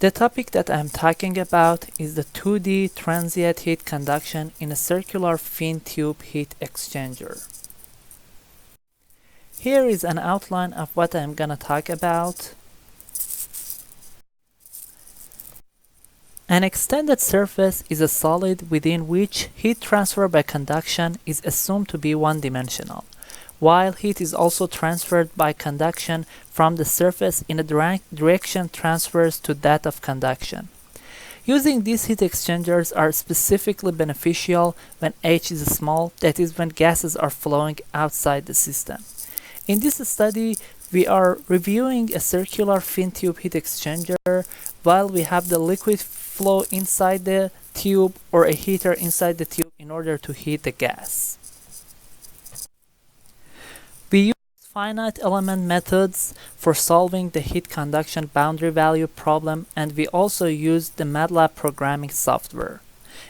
The topic that I'm talking about is the 2D transient heat conduction in a circular fin tube heat exchanger. Here is an outline of what I'm gonna talk about. An extended surface is a solid within which heat transfer by conduction is assumed to be one-dimensional, while heat is also transferred by conduction from the surface in a direction transfers to that of conduction. Using these heat exchangers are specifically beneficial when H is small, that is when gases are flowing outside the system. In this study, we are reviewing a circular fin tube heat exchanger while we have the liquid flow inside the tube or a heater inside the tube in order to heat the gas. We use finite element methods for solving the heat conduction boundary value problem, and we also use the MATLAB programming software.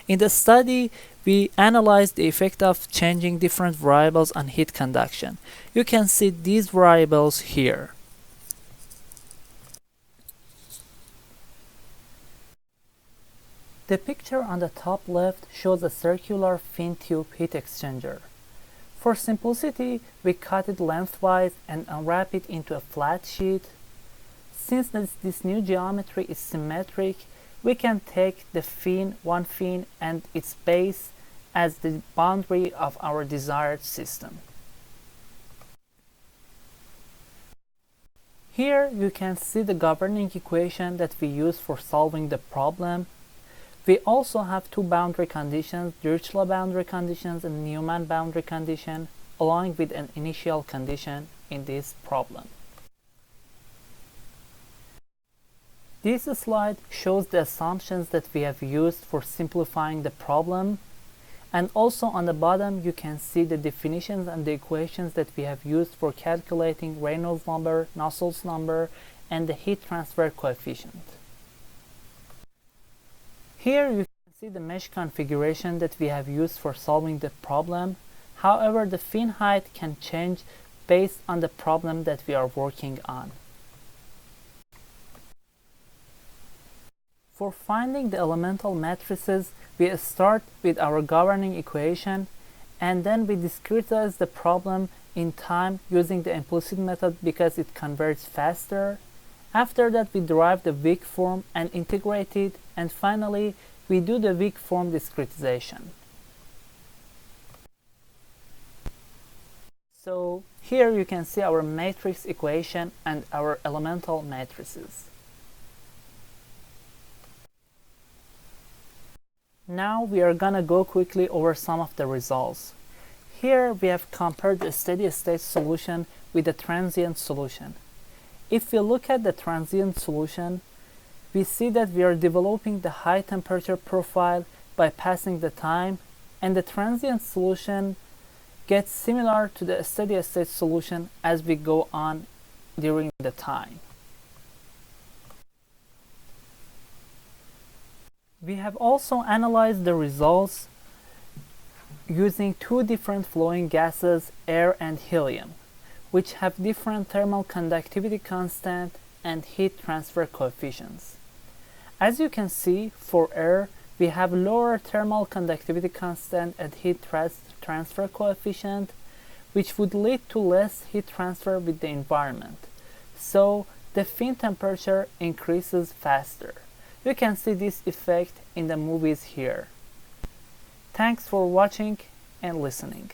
In the study, we analyzed the effect of changing different variables on heat conduction. You can see these variables here. The picture on the top left shows a circular fin tube heat exchanger. For simplicity, we cut it lengthwise and unwrap it into a flat sheet. Since this new geometry is symmetric, we can take the one fin and its base as the boundary of our desired system. Here you can see the governing equation that we use for solving the problem. We also have two boundary conditions, Dirichlet boundary conditions and Neumann boundary condition, along with an initial condition in this problem. This slide shows the assumptions that we have used for simplifying the problem, and also on the bottom you can see the definitions and the equations that we have used for calculating Reynolds number, Nusselt's number, and the heat transfer coefficient. Here you can see the mesh configuration that we have used for solving the problem. However, the fin height can change based on the problem that we are working on. For finding the elemental matrices, we start with our governing equation, and then we discretize the problem in time using the implicit method because it converts faster. After that, we derive the weak form and integrate it, and finally, we do the weak form discretization. So here you can see our matrix equation and our elemental matrices. Now we are gonna go quickly over some of the results. Here we have compared the steady-state solution with the transient solution. If we look at the transient solution, we see that we are developing the high temperature profile by passing the time, and the transient solution gets similar to the steady-state solution as we go on during the time. We have also analyzed the results using two different flowing gases, air and helium, which have different thermal conductivity constant and heat transfer coefficients. As you can see, for air, we have lower thermal conductivity constant and heat transfer coefficient, which would lead to less heat transfer with the environment. So the fin temperature increases faster. You can see this effect in the movies here. Thanks for watching and listening.